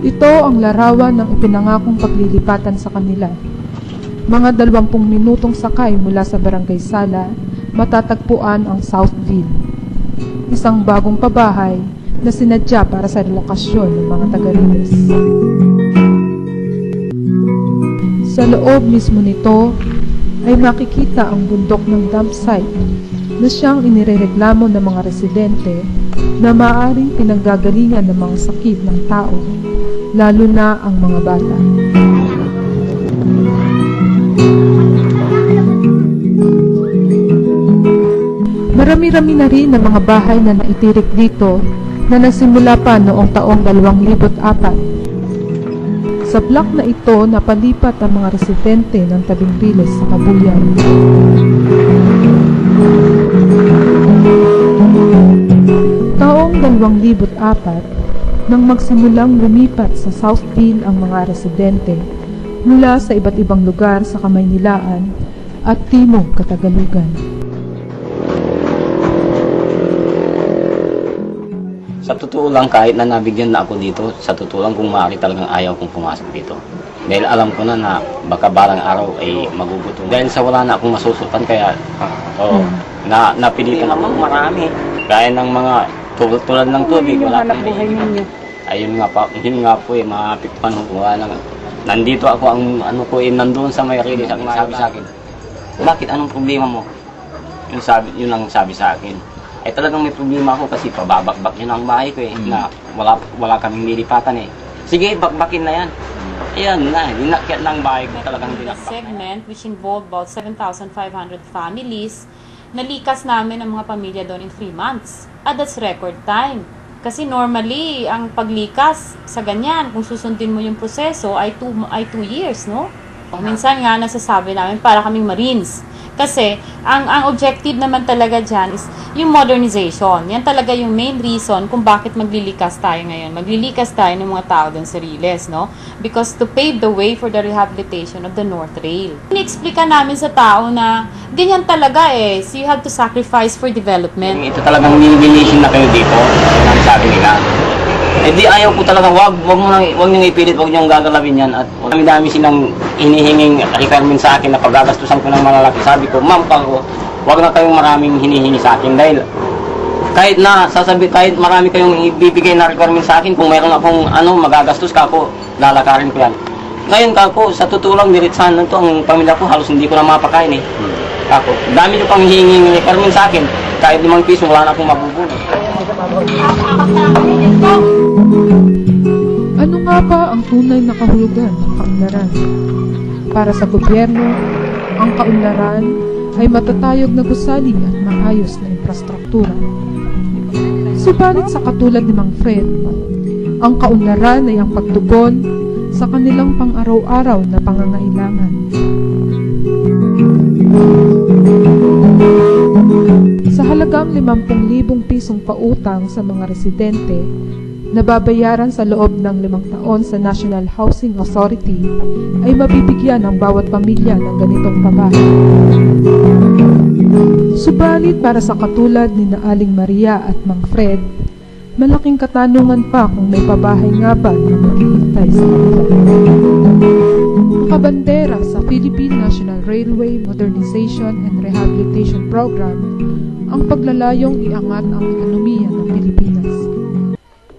Ito ang larawan ng ipinangakong paglilipatan sa kanila. Mga 20 minutong sakay mula sa Barangay Sala, matatagpuan ang Southville. Isang bagong pabahay na sinadya para sa relokasyon ng mga taga-Riles. Sa loob mismo nito ay makikita ang bundok ng dump site na siyang inirereklamo ng mga residente na maaaring pinanggagalingan ng mga sakit ng tao, lalo na ang mga bata. Marami-rami na rin ang mga bahay na naitirik dito na nagsimula pa noong taong 2004. Sa block na ito, napalipat ang mga residente ng tabing Riles sa Kabuyan. Taong 2004, nang magsimulang lumipat sa Southville ang mga residente mula sa iba't ibang lugar sa Kamaynilaan at Timog Katagalugan. Sa totoo lang, kahit na nabigyan na ako dito, sa totoo lang kung maaari talagang ayaw kong pumasok dito. Dahil alam ko na baka balang araw ay magugutom. Dahil sa wala na akong masusutan, kaya napilitan ako marami. Gaya ng mga tulad ng tubig, wala akong maigit. Ayun nga po mapikpan ko. Nandito ako, nandun sa may Riles, sabi sa akin, bakit anong problema mo? Yun ang sabi sa akin. Ay talagang may problema ako kasi pababakbak yun ang bahay ko na wala kaming nilipatan Sige, bakbakin na yan. Ayan na, dinakyat ng bahay ko talagang dinakbak. Segment which involved about 7,500 families, nalikas namin ang mga pamilya doon in 3 months. At that's record time. Kasi normally, ang paglikas sa ganyan, kung susundin mo yung proseso, ay 2 years, no? Minsan nga, nasasabi namin para kaming Marines. Kasi, ang objective naman talaga dyan is yung modernization. Yan talaga yung main reason kung bakit maglilikas tayo ngayon. Maglilikas tayo ng mga tao doon sa Riles, no? Because to pave the way for the rehabilitation of the North Rail. Iniexplika namin sa tao na ganyan talaga So you have to sacrifice for development. Ito talagang nililinisin na kayo dito. Ang sabi nila. Di ayaw ko talaga, wag niyong ipilit, wag niyong gagalawin yan. At dami silang hinihinging requirement sa akin na paggagastusan ko ng malalaki. Sabi ko, ma'am, wag na kayong maraming hinihingi sa akin dahil kahit marami kayong ibibigay na requirement sa akin, kung mayroon akong magagastos kako, lalakarin ko yan. Ngayon kako, sa totoo lang, diretsahan na ito, ang pamilya ko halos hindi ko na mapakain Kako, dami nyo pang hihinging requirement sa akin, kahit 5 piso, wala na akong mabubunod. Ano nga ba ang tunay na kahulugan ng kaunlaran? Para sa gobyerno, ang kaunlaran ay matatayog na gusali at maayos na infrastruktura. Subalit sa katulad ni Mang Fred, ang kaunlaran ay ang pagtugon sa kanilang pang-araw-araw na pangangailangan. Sa halagang 50,000 pisong pautang sa mga residente na babayaran sa loob ng 5 taon sa National Housing Authority, ay mabibigyan ang bawat pamilya ng ganitong pabahay. Subalit para sa katulad ni Aling Maria at Mang Fred, malaking katanungan pa kung may pabahay nga ba na maghihintay sa kanila. Nakabandera sa Philippine National Railway Modernization and Rehabilitation Program ang paglalayong iangat ang ekonomiya ng Pilipinas.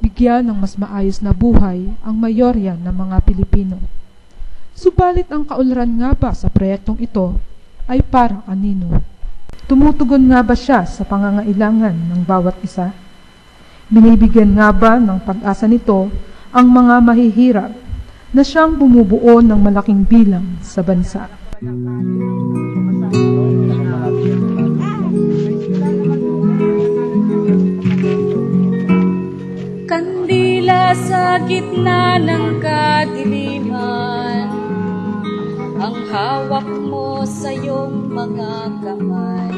Bigyan ng mas maayos na buhay ang mayorya ng mga Pilipino. Subalit ang kaunlaran nga ba sa proyektong ito ay para kanino? Tumutugon nga ba siya sa pangangailangan ng bawat isa? Binibigyan nga ba ng pag-asa nito ang mga mahihirap na siyang bumubuo ng malaking bilang sa bansa? Kandila sa gitna ng kadiliman, ang hawak mo sa iyong mga kamay.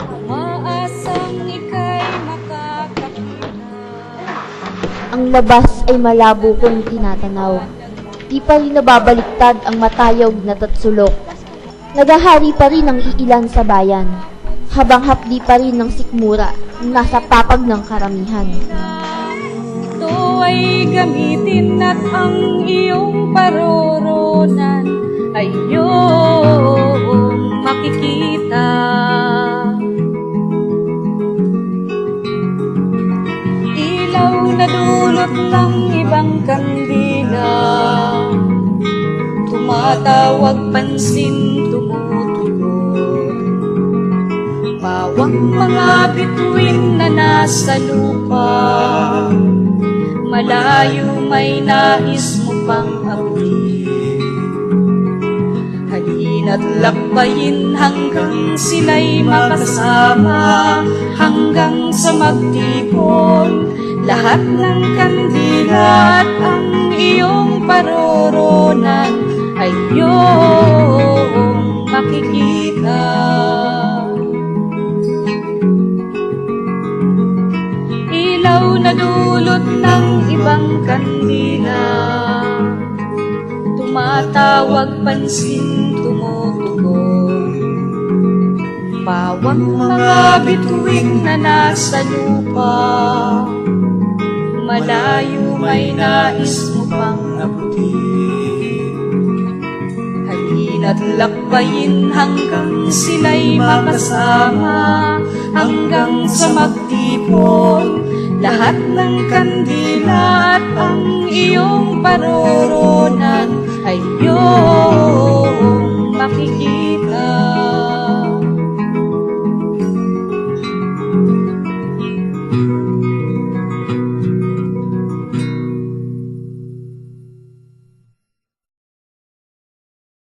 Umaasang ika'y makakakita. Ang labas ay malabo kong tinatanaw. di pa rin nababaliktad ang matayog na tatsulok. Nagahari pa rin ang iilan sa bayan, habang hapdi pa rin ng sikmura na nasa papag ng karamihan. Ito ay gamitin at ang iyong paroronan ay iyong makikita. Ilaw na dulot ng ibang kandila, tumatawag pansin, tumutugon. Bawang mga bituin na nasa lupa, malayo may nais mo pang abutin. Halina't lakbayin hanggang sila'y makasama, hanggang sa magtipon lahat ng kandila at ang iyong paroronan ay iyong makikita. Ilaw na dulot ng ibang kandila, tumatawag pansin, tumutugon. Bawang mga bituin na nasa lupa, malayo may nais mo pang abutin. Halina't lakbayin hanggang sila'y makasama, hanggang sa magtipon lahat ng kandila at ang iyong paroronan ay iyong makikita.